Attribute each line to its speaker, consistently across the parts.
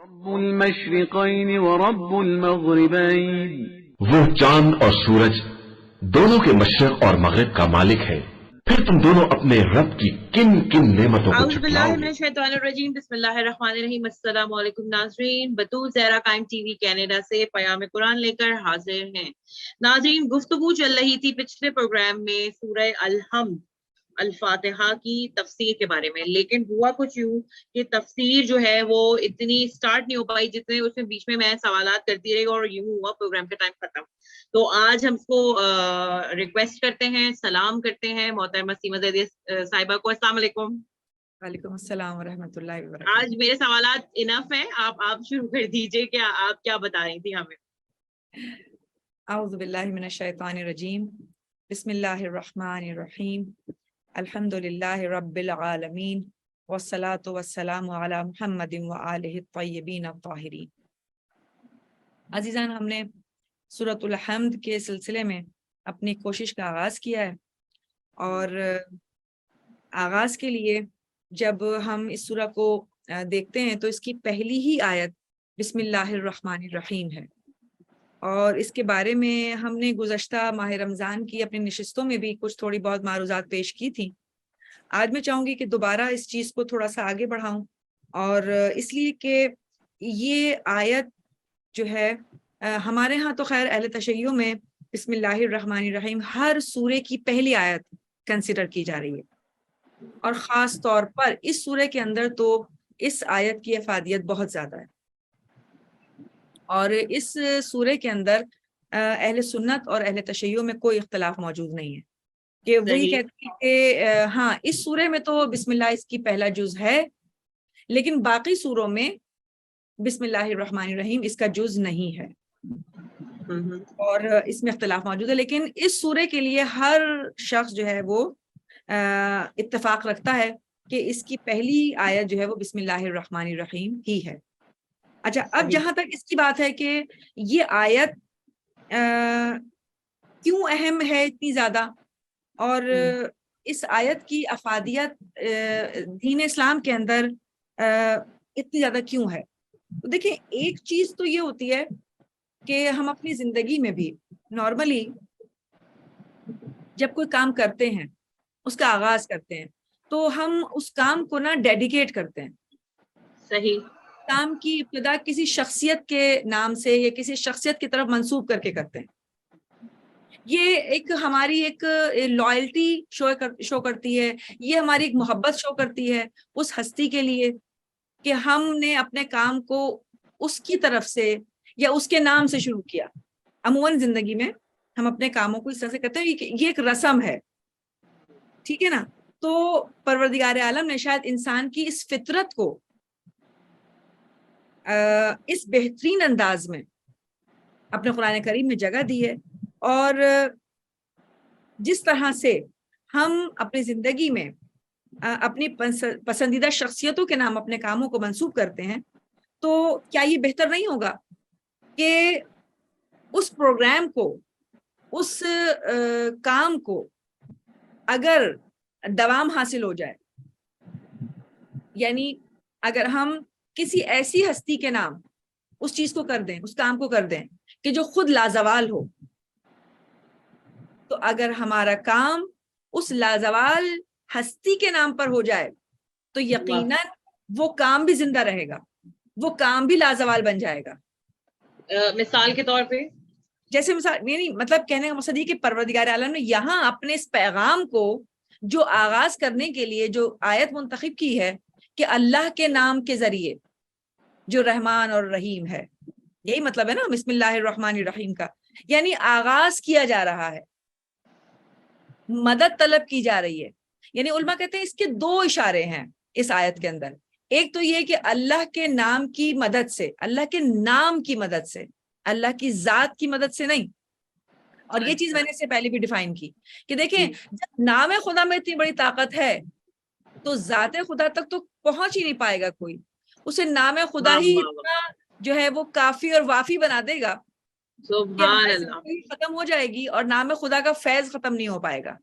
Speaker 1: رب المشرقین ورب المغربین،
Speaker 2: وہ چاند اور سورج دونوں کے مشرق اور مغرب کا مالک ہے، پھر تم دونوں اپنے رب کی کن کن نعمتوں کو
Speaker 3: اعوذ باللہ
Speaker 2: جھٹلاؤ
Speaker 3: من
Speaker 2: گے؟
Speaker 3: الشیطان الرجیم، بسم اللہ الرحمن الرحیم۔ السلام علیکم ناظرین، بطول زہرا قائم ٹی وی کینیڈا سے پیام قرآن لے کر حاضر ہیں۔ ناظرین، گفتگو چل رہی تھی پچھلے پروگرام میں سورہ الحمد الفاتحہ کی تفسیر کے بارے میں، لیکن ہوا کچھ یوں کہ تفسیر جو ہے وہ اتنی سٹارٹ نہیں ہو پائی جتنے اس میں بیچ میں سوالات کرتی رہی اور یوں ہوا پروگرام کا ٹائم ختم۔ تو آج ہم کو ریکویسٹ کرتے ہیں، سلام کرتے ہیں محترمہ سیما زیدی صاحبہ کو۔ السلام علیکم۔
Speaker 4: وعلیکم السلام ورحمۃ اللہ وبرکاتہ۔
Speaker 3: آج میرے سوالات انف ہیں، آپ شروع کر دیجئے کہ آپ کیا بتا رہی تھی ہمیں۔
Speaker 4: اعوذ باللہ من الشیطان الرجیم، بسم اللہ الرحمن الرحیم، الحمد للہ رب العالمین، والصلاة والسلام علی محمد وآلہ الطیبین الطاہرین۔ عزیزان، ہم نے سورۃ الحمد کے سلسلے میں اپنی کوشش کا آغاز کیا ہے، اور آغاز کے لیے جب ہم اس سورہ کو دیکھتے ہیں تو اس کی پہلی ہی آیت بسم اللہ الرحمن الرحیم ہے، اور اس کے بارے میں ہم نے گزشتہ ماہ رمضان کی اپنی نشستوں میں بھی کچھ تھوڑی بہت معروضات پیش کی تھیں۔ آج میں چاہوں گی کہ دوبارہ اس چیز کو تھوڑا سا آگے بڑھاؤں، اور اس لیے کہ یہ آیت جو ہے ہمارے ہاں تو خیر اہل تشیع میں بسم اللہ الرحمن الرحیم ہر سورے کی پہلی آیت کنسیڈر کی جا رہی ہے، اور خاص طور پر اس سورے کے اندر تو اس آیت کی افادیت بہت زیادہ ہے، اور اس سورے کے اندر اہل سنت اور اہل تشیع میں کوئی اختلاف موجود نہیں ہے کہ وہی کہتے ہیں کہ ہاں اس سورے میں تو بسم اللہ اس کی پہلا جز ہے، لیکن باقی سوروں میں بسم اللہ الرحمن الرحیم اس کا جز نہیں ہے، اور اس میں اختلاف موجود ہے۔ لیکن اس سورے کے لیے ہر شخص جو ہے وہ اتفاق رکھتا ہے کہ اس کی پہلی آیت جو ہے وہ بسم اللہ الرحمن الرحیم ہی ہے۔ اچھا، اب جہاں تک اس کی بات ہے کہ یہ آیت کیوں اہم ہے اتنی زیادہ، اور اس آیت کی افادیت دین اسلام کے اندر اتنی زیادہ کیوں ہے، تو دیکھیں ایک چیز تو یہ ہوتی ہے کہ ہم اپنی زندگی میں بھی نارملی جب کوئی کام کرتے ہیں، اس کا آغاز کرتے ہیں، تو ہم اس کام کو نا ڈیڈیکیٹ کرتے ہیں۔
Speaker 3: صحیح۔
Speaker 4: کام کی ابتدا کسی شخصیت کے نام سے یا کسی شخصیت کی طرف منسوب کر کے کرتے ہیں۔ یہ ایک ہماری ایک لائلٹی شو کرتی ہے، یہ ہماری ایک محبت شو کرتی ہے اس ہستی کے لیے کہ ہم نے اپنے کام کو اس کی طرف سے یا اس کے نام سے شروع کیا۔ عموماً زندگی میں ہم اپنے کاموں کو اس طرح سے کرتے ہیں کہ یہ ایک رسم ہے، ٹھیک ہے نا؟ تو پروردگار عالم نے شاید انسان کی اس فطرت کو اس بہترین انداز میں اپنے قرآن کریم میں جگہ دی ہے، اور جس طرح سے ہم اپنی زندگی میں اپنی پسندیدہ شخصیتوں کے نام اپنے کاموں کو منسوب کرتے ہیں، تو کیا یہ بہتر نہیں ہوگا کہ اس پروگرام کو، اس کام کو اگر دوام حاصل ہو جائے، یعنی اگر ہم کسی ایسی ہستی کے نام اس چیز کو کر دیں، اس کام کو کر دیں کہ جو خود لازوال ہو، تو اگر ہمارا کام اس لازوال ہستی کے نام پر ہو جائے تو یقیناً وہ کام بھی زندہ رہے گا، وہ کام بھی لازوال بن جائے گا۔
Speaker 3: مثال کے طور پہ
Speaker 4: جیسے مثال، یعنی مطلب کہنے کا مقصد یہ کہ پروردگار عالم نے یہاں اپنے اس پیغام کو جو آغاز کرنے کے لیے جو آیت منتخب کی ہے کہ اللہ کے نام کے ذریعے جو رحمان اور رحیم ہے، یہی مطلب ہے نا بسم اللہ الرحمن الرحیم کا، یعنی آغاز کیا جا رہا ہے، مدد طلب کی جا رہی ہے۔ یعنی علماء کہتے ہیں اس کے دو اشارے ہیں اس آیت کے اندر، ایک تو یہ کہ اللہ کے نام کی مدد سے، اللہ کے نام کی مدد سے، اللہ کی ذات کی مدد سے نہیں۔ اور یہ چیز میں نے اس سے پہلے بھی ڈیفائن کی کہ دیکھیں جب نام خدا میں اتنی بڑی طاقت ہے تو ذات خدا تک تو پہنچ ہی نہیں پائے گا کوئی، اسے نام خدا ہی اتنا جو ہے وہ کافی اور وافی بنا دے گا کہ ہماری زندگی ختم ہو جائے گی اور نام خدا کا فیض ختم نہیں ہو پائے گا۔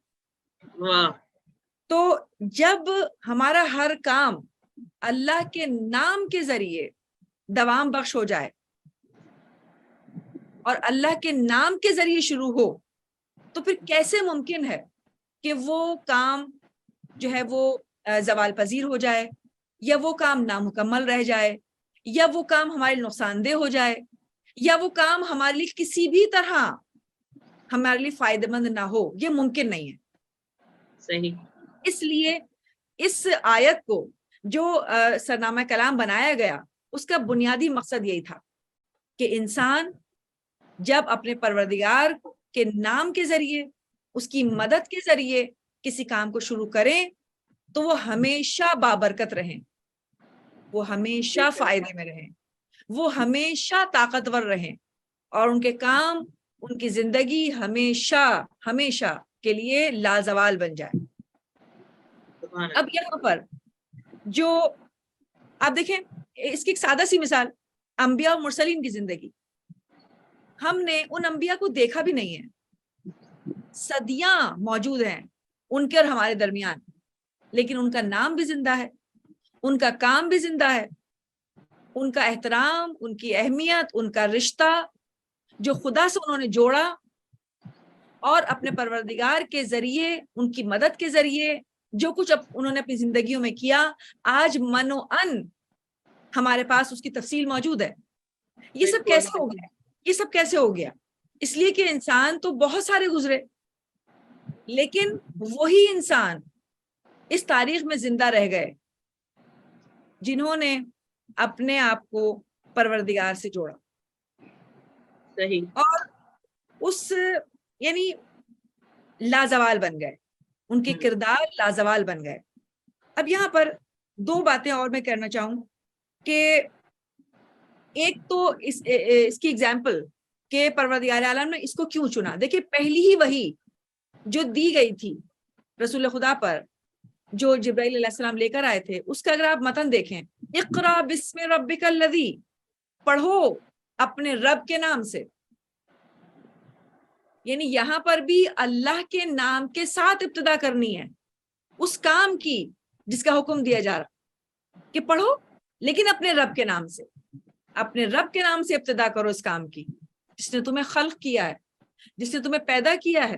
Speaker 3: واہ۔
Speaker 4: تو جب ہمارا ہر کام اللہ کے نام کے ذریعے دوام بخش ہو جائے اور اللہ کے نام کے ذریعے شروع ہو، تو پھر کیسے ممکن ہے کہ وہ کام جو ہے وہ زوال پذیر ہو جائے، یا وہ کام نامکمل رہ جائے، یا وہ کام ہمارے نقصان دہ ہو جائے، یا وہ کام ہمارے لیے کسی بھی طرح ہمارے لیے فائدہ مند نہ ہو؟ یہ ممکن نہیں ہے۔
Speaker 3: صحیح۔
Speaker 4: اس لیے اس آیت کو جو سرنامہ کلام بنایا گیا، اس کا بنیادی مقصد یہی تھا کہ انسان جب اپنے پروردگار کے نام کے ذریعے، اس کی مدد کے ذریعے کسی کام کو شروع کریں تو وہ ہمیشہ بابرکت رہیں، وہ ہمیشہ فائدے میں رہیں، وہ ہمیشہ طاقتور رہیں، اور ان کے کام، ان کی زندگی ہمیشہ ہمیشہ کے لیے لازوال بن جائے۔ اب یہاں پر جو آپ دیکھیں، اس کی ایک سادہ سی مثال، انبیاء و مرسلین کی زندگی۔ ہم نے ان انبیاء کو دیکھا بھی نہیں ہے، صدیاں موجود ہیں ان کے اور ہمارے درمیان، لیکن ان کا نام بھی زندہ ہے، ان کا کام بھی زندہ ہے، ان کا احترام، ان کی اہمیت، ان کا رشتہ جو خدا سے انہوں نے جوڑا، اور اپنے پروردگار کے ذریعے، ان کی مدد کے ذریعے جو کچھ انہوں نے اپنی زندگیوں میں کیا، آج من و ان ہمارے پاس اس کی تفصیل موجود ہے۔ یہ سب کیسے ہو گیا؟ یہ سب کیسے ہو گیا؟ اس لیے کہ انسان تو بہت سارے گزرے، لیکن وہی انسان اس تاریخ میں زندہ رہ گئے جنہوں نے اپنے آپ کو پروردگار سے جوڑا،
Speaker 3: صحیح،
Speaker 4: اور اس یعنی لازوال بن گئے، ان کے کردار لازوال بن گئے۔ اب یہاں پر دو باتیں اور میں کرنا چاہوں کہ ایک تو اس کی ایگزامپل کہ پروردگار عالم نے اس کو کیوں چنا۔ دیکھیں، پہلی ہی وحی جو دی گئی تھی رسول خدا پر، جو جبرائیل علیہ السلام لے کر آئے تھے، اس کا اگر آپ متن دیکھیں، اقرا بسم ربک الذی، پڑھو اپنے رب کے نام سے، یعنی یہاں پر بھی اللہ کے نام کے ساتھ ابتدا کرنی ہے اس کام کی جس کا حکم دیا جا رہا کہ پڑھو، لیکن اپنے رب کے نام سے، اپنے رب کے نام سے ابتدا کرو اس کام کی، جس نے تمہیں خلق کیا ہے، جس نے تمہیں پیدا کیا ہے۔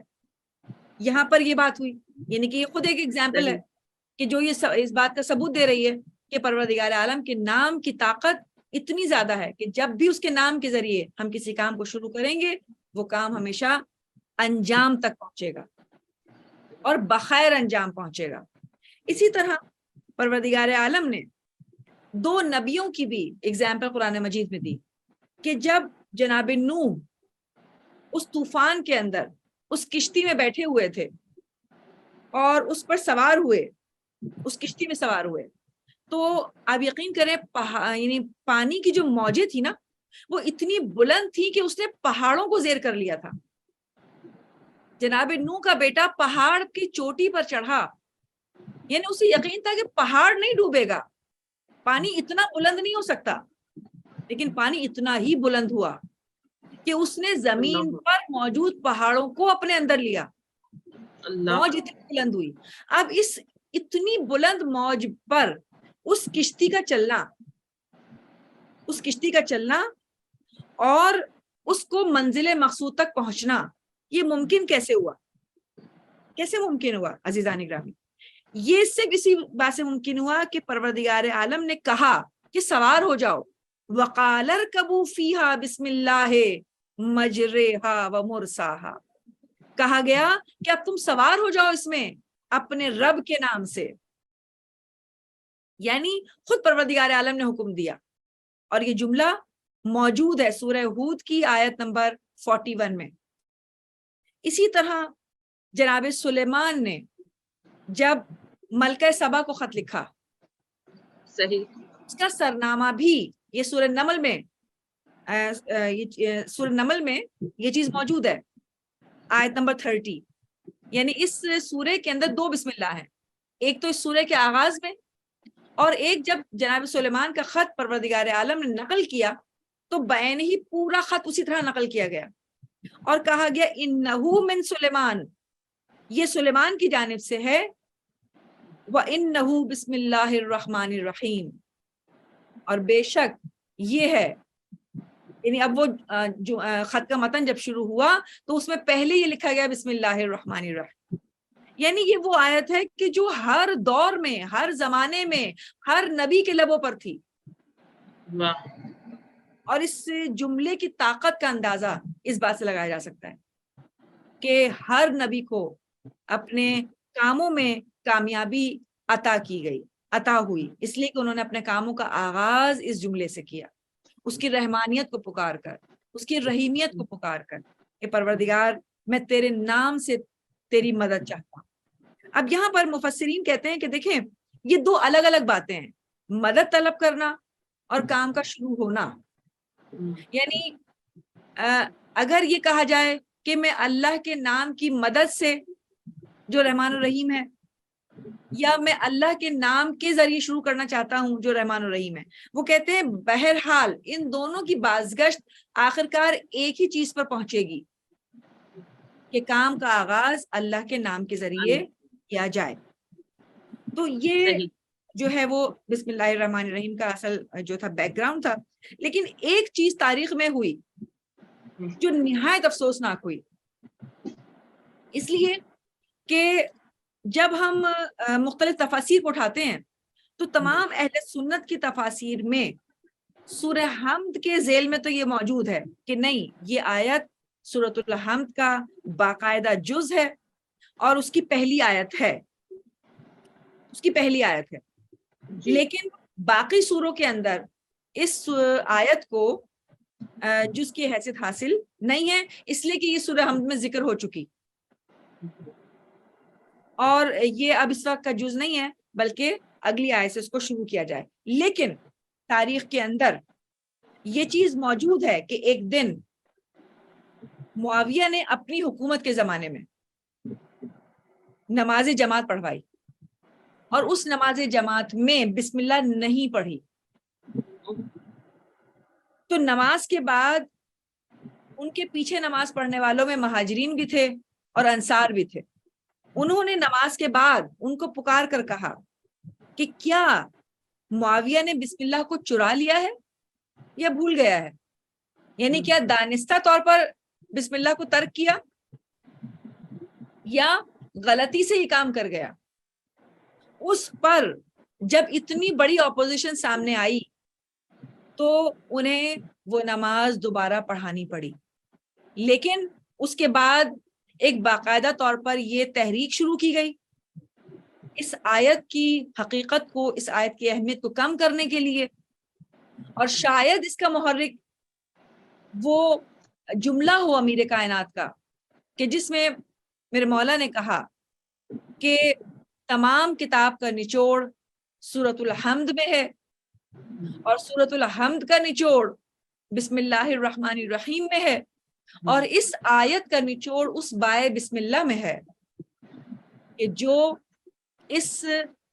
Speaker 4: یہاں پر یہ بات ہوئی، یعنی کہ یہ خود ایک ایگزامپل ہے کہ جو یہ اس بات کا ثبوت دے رہی ہے کہ پروردگار عالم کے نام کی طاقت اتنی زیادہ ہے کہ جب بھی اس کے نام کے ذریعے ہم کسی کام کو شروع کریں گے، وہ کام ہمیشہ انجام تک پہنچے گا اور بخیر انجام پہنچے گا۔ اسی طرح پروردگار عالم نے دو نبیوں کی بھی ایگزامپل قرآن مجید میں دی کہ جب جناب نوح اس طوفان کے اندر اس کشتی میں بیٹھے ہوئے تھے اور اس پر سوار ہوئے، اس کشتی میں سوار ہوئے، تو آپ یقین کریں یعنی پانی کی جو موجیں تھی نا، وہ اتنی بلند تھی کہ اس نے پہاڑوں کو زیر کر لیا تھا۔ جناب نوح کا بیٹا پہاڑ کی چوٹی پر چڑھا، یعنی اسے یقین تھا کہ پہاڑ نہیں ڈوبے گا، پانی اتنا بلند نہیں ہو سکتا، لیکن پانی اتنا ہی بلند ہوا کہ اس نے زمین پر موجود پہاڑوں کو اپنے اندر لیا، موج اتنی بلند ہوئی۔ اب اس اتنی بلند موج پر اس کشتی کا چلنا اور اس کو منزل مقصود تک پہنچنا، یہ ممکن کیسے ہوا؟ کیسے ممکن ہوا عزیزان گرامی؟ یہ صرف اسی بات سے ممکن ہوا کہ پروردگار عالم نے کہا کہ سوار ہو جاؤ، وقال ارکبوا فیہا بسم اللہ مجریہا ومرساہا، کہا گیا کہ اب تم سوار ہو جاؤ اس میں اپنے رب کے نام سے، یعنی خود پروردگار عالم نے حکم دیا۔ اور یہ جملہ موجود ہے سورہ ہود کی آیت نمبر 41 میں۔ اسی طرح جناب سلیمان نے جب ملکہ سبا کو خط لکھا،
Speaker 3: صحیح،
Speaker 4: اس کا سرنامہ بھی یہ سورہ نمل میں یہ چیز موجود ہے، آیت نمبر 30، یعنی اس سورے کے اندر دو بسم اللہ ہیں، ایک تو اس سورے کے آغاز میں، اور ایک جب جناب سلیمان کا خط پروردگار عالم نے نقل کیا تو بعین ہی پورا خط اسی طرح نقل کیا گیا اور کہا گیا انہو من سلیمان، یہ سلیمان کی جانب سے ہے، وَإِنَّهُ بسم اللہ الرحمن الرحیم، اور بے شک یہ ہے. یعنی اب وہ جو خط کا متن جب شروع ہوا تو اس میں پہلے یہ لکھا گیا بسم اللہ الرحمن الرحیم. یعنی یہ وہ آیت ہے کہ جو ہر دور میں، ہر زمانے میں، ہر نبی کے لبوں پر تھی.
Speaker 3: واہ.
Speaker 4: اور اس جملے کی طاقت کا اندازہ اس بات سے لگایا جا سکتا ہے کہ ہر نبی کو اپنے کاموں میں کامیابی عطا ہوئی، اس لیے کہ انہوں نے اپنے کاموں کا آغاز اس جملے سے کیا، اس کی رحمانیت کو پکار کر، اس کی رحیمیت کو پکار کر کہ پروردگار میں تیرے نام سے تیری مدد چاہتا ہوں. اب یہاں پر مفسرین کہتے ہیں کہ دیکھیں یہ دو الگ الگ باتیں ہیں، مدد طلب کرنا اور کام کا شروع ہونا. یعنی اگر یہ کہا جائے کہ میں اللہ کے نام کی مدد سے جو رحمان الرحیم ہے، یا میں اللہ کے نام کے ذریعے شروع کرنا چاہتا ہوں جو رحمان الرحیم ہے، وہ کہتے ہیں بہرحال ان دونوں کی بازگشت آخرکار ایک ہی چیز پر پہنچے گی کہ کام کا آغاز اللہ کے نام کے ذریعے کیا جائے. تو یہ جو ہے وہ بسم اللہ الرحمن الرحیم کا اصل جو تھا بیک گراؤنڈ تھا. لیکن ایک چیز تاریخ میں ہوئی جو نہایت افسوسناک ہوئی، اس لیے کہ جب ہم مختلف تفاسیر کو اٹھاتے ہیں تو تمام اہل سنت کی تفاسیر میں سورہ حمد کے ذیل میں تو یہ موجود ہے کہ نہیں، یہ آیت سورۃ الحمد کا باقاعدہ جز ہے اور اس کی پہلی آیت ہے، لیکن باقی سوروں کے اندر اس آیت کو جز کی حیثیت حاصل نہیں ہے، اس لیے کہ یہ سورہ حمد میں ذکر ہو چکی اور یہ اب اس وقت کا جز نہیں ہے، بلکہ اگلی آیت سے اس کو شروع کیا جائے. لیکن تاریخ کے اندر یہ چیز موجود ہے کہ ایک دن معاویہ نے اپنی حکومت کے زمانے میں نماز جماعت پڑھوائی اور اس نماز جماعت میں بسم اللہ نہیں پڑھی. تو نماز کے بعد ان کے پیچھے نماز پڑھنے والوں میں مہاجرین بھی تھے اور انصار بھی تھے. انہوں نے نماز کے بعد ان کو پکار کر کہا کہ کیا معاویہ نے بسم اللہ کو چرا لیا ہے یا بھول گیا ہے؟ یعنی کیا دانستہ طور پر بسم اللہ کو ترک کیا یا غلطی سے یہ کام کر گیا؟ اس پر جب اتنی بڑی اپوزیشن سامنے آئی تو انہیں وہ نماز دوبارہ پڑھانی پڑی. لیکن اس کے بعد ایک باقاعدہ طور پر یہ تحریک شروع کی گئی اس آیت کی حقیقت کو، اس آیت کی اہمیت کو کم کرنے کے لیے. اور شاید اس کا محرک وہ جملہ ہو امیر کائنات کا کہ جس میں میرے مولا نے کہا کہ تمام کتاب کا نچوڑ سورۃ الحمد میں ہے اور سورۃ الحمد کا نچوڑ بسم اللہ الرحمن الرحیم میں ہے اور اس آیت کا نچوڑ اس بائے بسم اللہ میں ہے کہ جو اس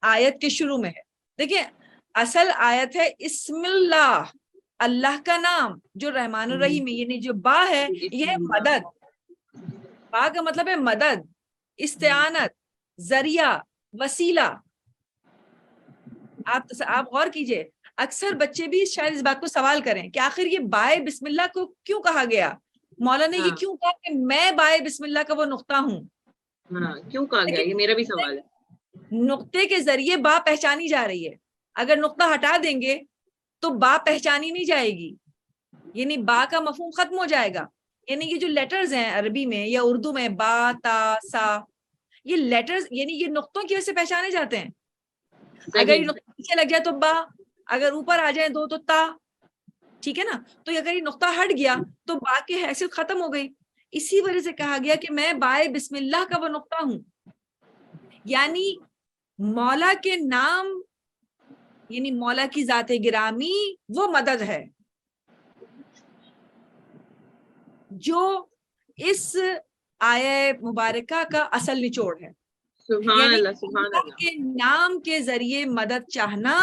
Speaker 4: آیت کے شروع میں ہے. دیکھیں اصل آیت ہے اسم اللہ، اللہ کا نام جو رحمان الرحیم ہے. یعنی جو با ہے یہ ہے مدد. با کا مطلب ہے مدد، استعانت، ذریعہ، وسیلہ. آپ غور کیجئے، اکثر بچے بھی شاید اس بات کو سوال کریں کہ آخر یہ بائے بسم اللہ کو کیوں کہا گیا؟ مولا نے یہ کیوں کہا کہ میں بائے بسم اللہ کا وہ نقطہ ہوں؟
Speaker 3: کیوں کہا گیا؟ یہ میرا بھی سوال ہے.
Speaker 4: نقطے کے ذریعے با پہچانی جا رہی ہے. اگر نقطہ ہٹا دیں گے تو با پہچانی نہیں جائے گی، یعنی با کا مفہوم ختم ہو جائے گا. یعنی یہ جو لیٹرز ہیں عربی میں یا اردو میں با، تا، سا، یہ لیٹرز یعنی یہ نقطوں کی وجہ سے پہچانے جاتے ہیں. اگر یہ نقطہ پیچھے لگ جائے تو با، اگر اوپر آ جائے دو تو تا. ٹھیک ہے نا؟ تو اگر یہ نقطہ ہٹ گیا تو با کی حیثیت ختم ہو گئی. اسی وجہ سے کہا گیا کہ میں بائے بسم اللہ کا وہ نقطہ ہوں. یعنی مولا کے نام، یعنی مولا کی ذات گرامی وہ مدد ہے جو اس آیہ مبارکہ کا اصل نچوڑ ہے.
Speaker 3: سبحان اللہ، سبحان اللہ.
Speaker 4: کے نام کے ذریعے مدد چاہنا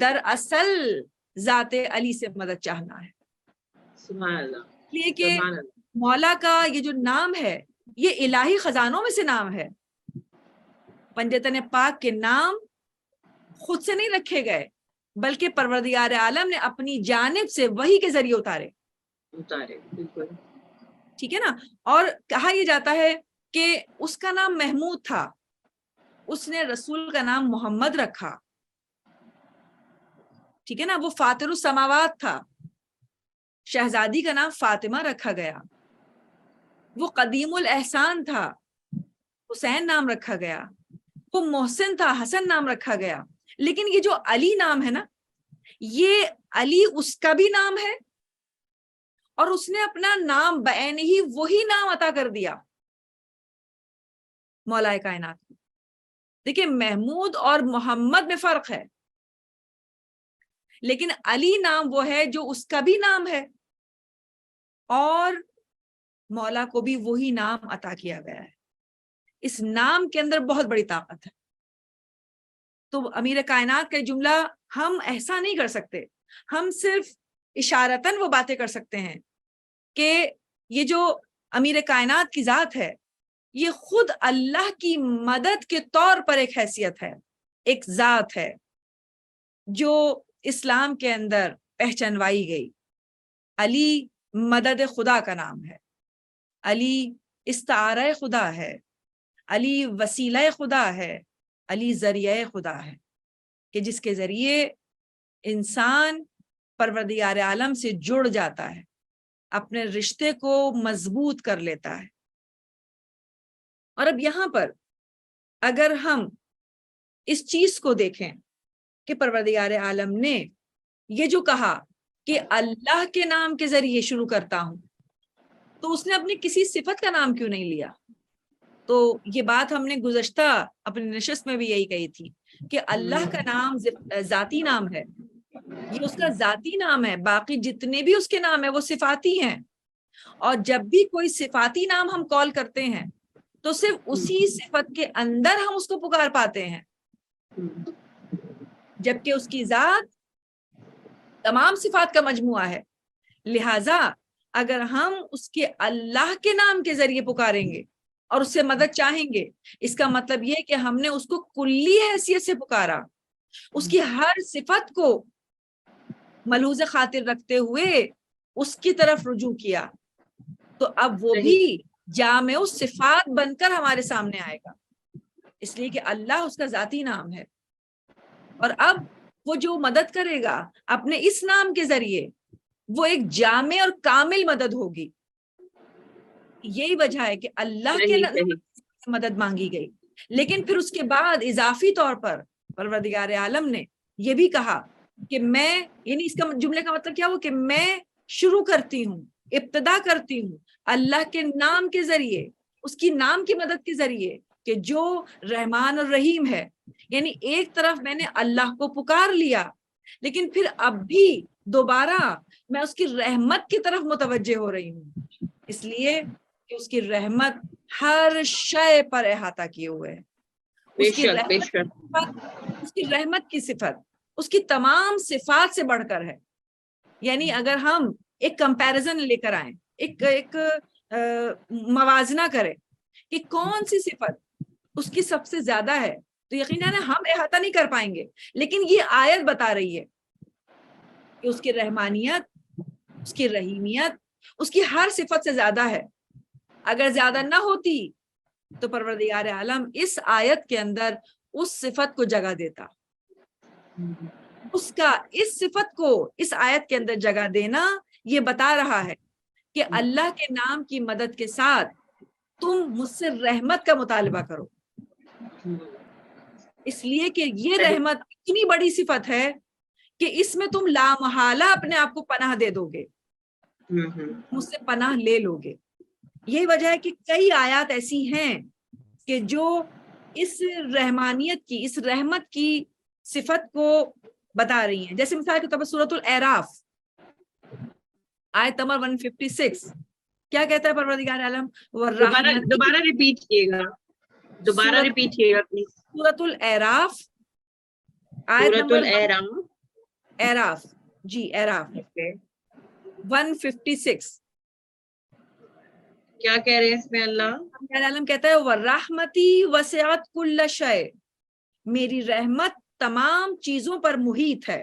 Speaker 4: دراصل ذات علی سے مدد چاہنا ہے.
Speaker 3: سبحان اللہ.
Speaker 4: اس لیے کہ مولا کا یہ جو نام ہے یہ الہی خزانوں میں سے نام ہے. پنجتن پاک کے نام خود سے نہیں رکھے گئے، بلکہ پروردگار عالم نے اپنی جانب سے وحی کے ذریعے اتارے.
Speaker 3: بالکل
Speaker 4: ٹھیک ہے نا. اور کہا یہ جاتا ہے کہ اس کا نام محمود تھا, اس نے رسول کا نام محمد رکھا. ٹھیک ہے نا. وہ فاطر السماوات تھا, شہزادی کا نام فاطمہ رکھا گیا. وہ قدیم الاحسان تھا, حسین نام رکھا گیا. وہ محسن تھا, حسن نام رکھا گیا. لیکن یہ جو علی نام ہے نا, یہ علی اس کا بھی نام ہے, اور اس نے اپنا نام بعین ہی وہی نام عطا کر دیا مولا کائنات. دیکھیں محمود اور محمد میں فرق ہے, لیکن علی نام وہ ہے جو اس کا بھی نام ہے, اور مولا کو بھی وہی نام عطا کیا گیا ہے. اس نام کے اندر بہت بڑی طاقت ہے. تو امیر کائنات کا جملہ ہم ایسا نہیں کر سکتے, ہم صرف اشارتاً وہ باتیں کر سکتے ہیں کہ یہ جو امیر کائنات کی ذات ہے, یہ خود اللہ کی مدد کے طور پر ایک حیثیت ہے, ایک ذات ہے جو اسلام کے اندر پہچانوائی گئی. علی مدد خدا کا نام ہے, علی استعارہ خدا ہے, علی وسیلہ خدا ہے, علی ذریعہ خدا ہے, کہ جس کے ذریعے انسان پروردگار عالم سے جڑ جاتا ہے, اپنے رشتے کو مضبوط کر لیتا ہے. اور اب یہاں پر اگر ہم اس چیز کو دیکھیں کہ پروردگار عالم نے یہ جو کہا کہ اللہ کے نام کے ذریعے شروع کرتا ہوں, تو اس نے اپنی کسی صفت کا نام کیوں نہیں لیا؟ تو یہ بات ہم نے گزشتہ اپنی نشست میں بھی یہی کہی تھی کہ اللہ کا نام ذاتی نام ہے, یہ اس کا ذاتی نام ہے. باقی جتنے بھی اس کے نام ہیں وہ صفاتی ہیں, اور جب بھی کوئی صفاتی نام ہم کال کرتے ہیں تو صرف اسی صفت کے اندر ہم اس کو پکار پاتے ہیں, جبکہ اس کی ذات تمام صفات کا مجموعہ ہے. لہٰذا اگر ہم اس کے اللہ کے نام کے ذریعے پکاریں گے اور اس سے مدد چاہیں گے, اس کا مطلب یہ کہ ہم نے اس کو کلی حیثیت سے پکارا, اس کی ہر صفت کو ملحوظ خاطر رکھتے ہوئے اس کی طرف رجوع کیا, تو اب وہ بھی جامع الصفات بن کر ہمارے سامنے آئے گا, اس لیے کہ اللہ اس کا ذاتی نام ہے. اور اب وہ جو مدد کرے گا اپنے اس نام کے ذریعے, وہ ایک جامع اور کامل مدد ہوگی. یہی وجہ ہے کہ اللہ کے مدد مانگی گئی, لیکن پھر اس کے بعد اضافی طور پر پروردگار عالم نے یہ بھی کہا کہ میں, یعنی اس کا جملے کا مطلب کیا ہو کہ میں شروع کرتی ہوں, ابتدا کرتی ہوں اللہ کے نام کے ذریعے, اس کی نام کی مدد کے ذریعے, کہ جو رحمان اور رحیم ہے. یعنی ایک طرف میں نے اللہ کو پکار لیا, لیکن پھر اب بھی دوبارہ میں اس کی رحمت کی طرف متوجہ ہو رہی ہوں, اس لیے کہ اس کی رحمت ہر شے پر احاطہ کیے ہوئے ہے. اس کی رحمت کی صفت اس کی تمام صفات سے بڑھ کر ہے. یعنی اگر ہم ایک کمپیریزن لے کر آئیں, ایک موازنہ کریں کہ کون سی صفت اس کی سب سے زیادہ ہے, تو یقیناً ہم احاطہ نہیں کر پائیں گے. لیکن یہ آیت بتا رہی ہے کہ اس کی رحمانیت, اس کی رحیمیت, اس کی ہر صفت سے زیادہ ہے. اگر زیادہ نہ ہوتی تو پروردگار عالم اس آیت کے اندر اس صفت کو جگہ دیتا. اس کا اس صفت کو اس آیت کے اندر جگہ دینا یہ بتا رہا ہے کہ اللہ کے نام کی مدد کے ساتھ تم مجھ سے رحمت کا مطالبہ کرو, اس لیے کہ یہ رحمت اتنی بڑی صفت ہے کہ اس میں تم لامحالہ اپنے آپ کو پناہ دے دو گے, مجھ سے پناہ لے لو گے. یہی وجہ ہے کہ کئی آیات ایسی ہیں کہ جو اس رحمانیت کی, اس رحمت کی صفت کو بتا رہی ہیں. جیسے مثال کے طور پر سورۃ الاعراف آیت نمبر 156 کیا کہتا ہے پروردگار عالم؟
Speaker 3: دوبارہ ریپیٹ کیے گا, دوبارہ ریپیٹ کیے گا پلیز.
Speaker 4: سورۃ الاعراف آیت نمبر اعراف, جی اعراف 156
Speaker 3: کیا کہہ رہے ہیں اس میں اللہ
Speaker 4: عالم کہتا ہے وَرَحْمَتِي وَسِعَتْ كُلَّ شَيْءٍ, میری رحمت تمام چیزوں پر محیط ہے.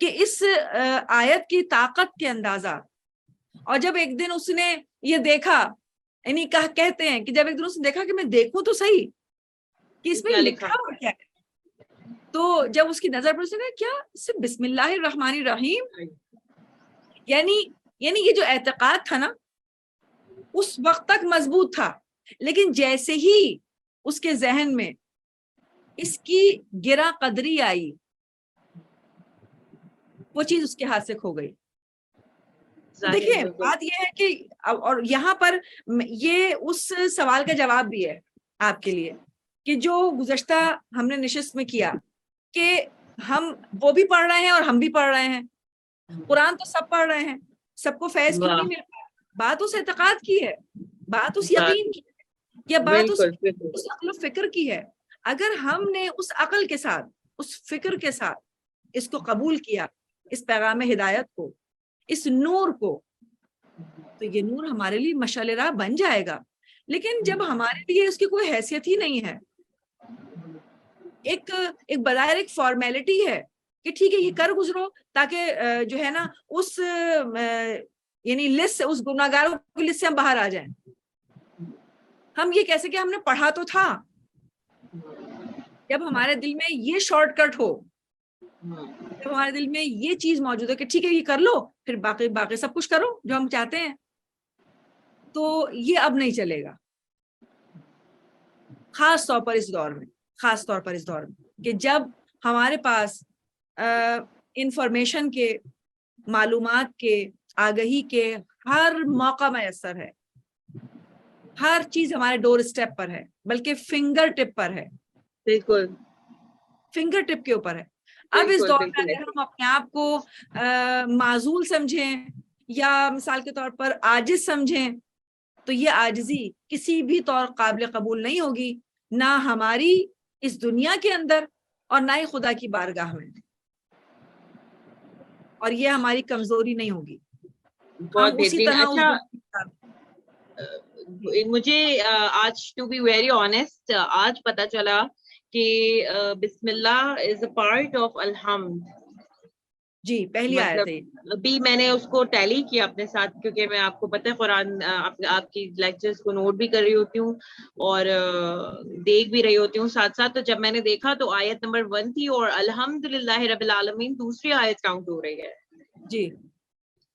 Speaker 4: کہ اس آیت کی طاقت کے اندازہ. اور جب ایک دن اس نے یہ دیکھا، یعنی کہتے ہیں کہ جب ایک دن اس نے دیکھا کہ میں دیکھوں تو صحیح کہ اس میں لکھا ہوا کیا ہے، تو جب اس کی نظر پر اس نے کیا صرف بسم اللہ الرحمن الرحیم، یعنی یہ جو اعتقاد تھا نا اس وقت تک مضبوط تھا، لیکن جیسے ہی اس کے ذہن میں اس کی گرا قدری آئی، وہ چیز اس کے ہاتھ سے کھو گئی. دیکھیں بات یہ ہے کہ اور یہاں پر یہ اس سوال کا جواب بھی ہے آپ کے لیے کہ جو گزشتہ ہم نے نشست میں کیا کہ ہم وہ بھی پڑھ رہے ہیں اور ہم بھی پڑھ رہے ہیں، قرآن تو سب پڑھ رہے ہیں، سب کو فیض کیوں نہیں مل رہا؟ بات اس اعتقاد کی ہے، بات اس یقین کی ہے، یا بات اس عقل و فکر کی ہے. اگر ہم نے اس عقل کے ساتھ، اس فکر کے ساتھ اس کو قبول کیا، اس پیغام ہدایت کو، اس نور کو، تو یہ نور ہمارے لیے مشعل راہ بن جائے گا. لیکن جب ہمارے لیے اس کی کوئی حیثیت ہی نہیں ہے، ایک بظاہر ایک فارمیلٹی ہے کہ ٹھیک ہے یہ کر گزرو تاکہ جو ہے نا اس یعنی لسٹ سے، اس گناہگاروں کی لسٹ سے ہم باہر آ جائیں. ہم یہ کیسے کہ ہم نے پڑھا تو تھا. جب ہمارے دل میں یہ شارٹ کٹ ہو، جب ہمارے دل میں یہ چیز موجود ہے کہ ٹھیک ہے یہ کر لو، پھر باقی سب کچھ کرو جو ہم چاہتے ہیں، تو یہ اب نہیں چلے گا. خاص طور پر اس دور میں کہ جب ہمارے پاس انفارمیشن کے، معلومات کے، آگہی کے ہر موقع میسر ہے، ہر چیز ہمارے ڈور اسٹیپ پر ہے، بلکہ فنگر ٹپ پر ہے.
Speaker 3: بالکل
Speaker 4: فنگر ٹپ کے اوپر ہے. اب اس دور میں اگر ہم اپنے آپ کو معزول سمجھیں یا مثال کے طور پر عاجز سمجھیں، تو یہ عاجزی کسی بھی طور قابل قبول نہیں ہوگی، نہ ہماری اس دنیا کے اندر اور نہ ہی خدا کی بارگاہ میں، اور یہ ہماری کمزوری نہیں ہوگی.
Speaker 3: بہت بہترین. مجھے آج ٹو بی ویری آنیسٹ آج پتا چلا کہ بسم اللہ از اے پارٹ آف الحمد.
Speaker 4: جی پہلی آیت ہے.
Speaker 3: ابھی میں نے اس کو ٹیلی کیا اپنے ساتھ، کیونکہ میں آپ کو پتہ ہے قرآن آپ کی لیکچرز کو نوٹ بھی کر رہی ہوتی ہوں اور دیکھ بھی رہی ہوتی ہوں ساتھ ساتھ. تو جب میں نے دیکھا تو آیت نمبر 1 تھی اور الحمدللہ رب العالمین دوسری آیت کاؤنٹ ہو رہی ہے.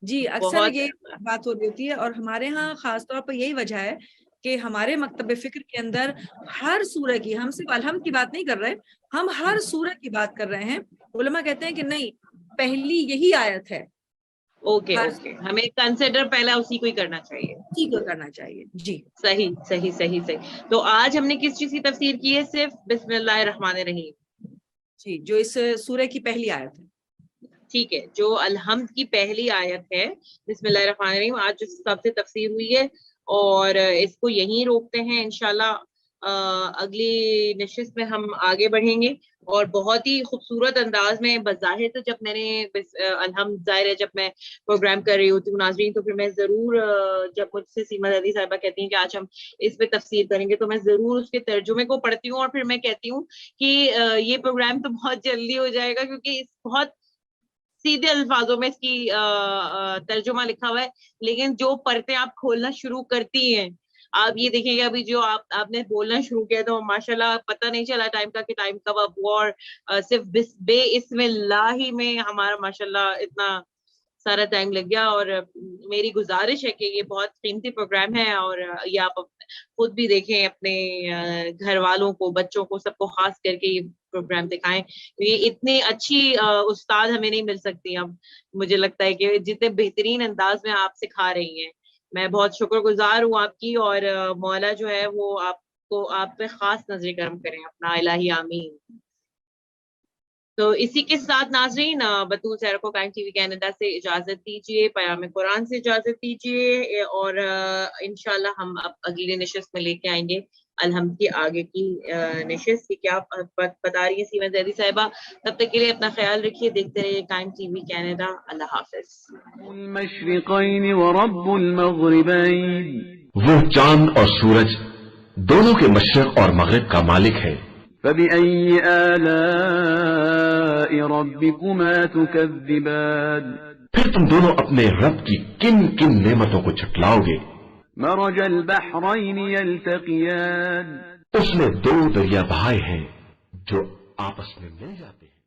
Speaker 4: جی اکثر یہ بات ہو رہی ہوتی ہے، اور ہمارے ہاں خاص طور پر یہی وجہ ہے کہ ہمارے مکتب فکر کے اندر ہر سورہ کی، ہم صرف الحمد کی بات نہیں کر رہے، ہم ہر سورہ کی بات کر رہے ہیں. علماء کہتے ہیں کہ نہیں، پہلی یہی آیت ہے.
Speaker 3: اوکے ہمیں کنسیڈر پہلا اسی کو ہی کرنا چاہیے.
Speaker 4: اسی کو کرنا چاہیے. جی
Speaker 3: صحیح. تو آج ہم نے کس چیز کی تفسیر کی ہے؟ صرف بسم اللہ الرحمن الرحیم.
Speaker 4: جی جو اس سورہ کی پہلی آیت ہے.
Speaker 3: ٹھیک ہے، جو الحمد کی پہلی آیت ہے بسم اللہ الرحمن الرحیم، آج اس سب سے تفسیر ہوئی ہے اور اس کو یہیں روکتے ہیں. انشاءاللہ اگلی نشست میں ہم آگے بڑھیں گے اور بہت ہی خوبصورت انداز میں. بظاہر تو جب میں نے الحمد ظاہر ہے جب میں پروگرام کر رہی ہوتی ہوں ناظرین، تو پھر میں ضرور جب مجھ سے سیما زیدی صاحبہ کہتی ہیں کہ آج ہم اس پہ تفسیر کریں گے، تو میں ضرور اس کے ترجمے کو پڑھتی ہوں اور پھر میں کہتی ہوں کہ یہ پروگرام تو بہت جلدی ہو جائے گا، کیونکہ اس بہت سیدھے الفاظوں میں اس کی ترجمہ لکھا ہوا ہے. لیکن جو پرتیں آپ کھولنا شروع کرتی ہیں، آپ یہ دیکھیں گے ابھی جو آپ نے بولنا شروع کیا تو ماشاءاللہ پتہ نہیں چلا ٹائم کا کہ ٹائم کب اب ہوا، اور صرف بے اسم اللہ ہی میں ہمارا ماشاءاللہ اتنا سارا ٹائم لگ گیا. اور میری گزارش ہے کہ یہ بہت قیمتی پروگرام ہے اور یہ آپ خود بھی دیکھیں، اپنے گھر والوں کو، بچوں کو، سب کو خاص کر کے یہ پروگرام دکھائیں. یہ اتنی اچھی استاد ہمیں نہیں مل سکتی اب، مجھے لگتا ہے کہ جتنے بہترین انداز میں آپ سکھا رہی ہیں. میں بہت شکر گزار ہوں آپ کی، اور مولا جو ہے وہ آپ پہ خاص نظر کرم کریں اپنا، الہی آمین. تو اسی کے ساتھ ناظرین بطول زہرا کو قائم ٹی وی کینیڈا سے اجازت دیجیے، پیام قرآن سے اجازت دیجیے، اور انشاءاللہ ہم اب اگلی نشست میں لے کے آئیں گے الحمد کی آگے کی نشست کی. کیا بتا رہی ہے سیما زیدی صاحبہ؟ تب تک کے لیے اپنا خیال رکھیے، دیکھتے رہیے قائم ٹی وی کینیڈا. اللہ حافظ.
Speaker 1: المشرقین ورب المغربین،
Speaker 2: وہ چاند اور سورج دونوں کے مشرق اور مغرب کا مالک ہے.
Speaker 1: فبأي آلاء ربكما تكذبان
Speaker 2: پھر تم دونوں اپنے رب کی کن کن نعمتوں کو جھٹلاؤ گے؟
Speaker 1: مرج البحرين يلتقيان
Speaker 2: اس نے دو دریا بہائے ہیں جو آپس میں مل جاتے ہیں۔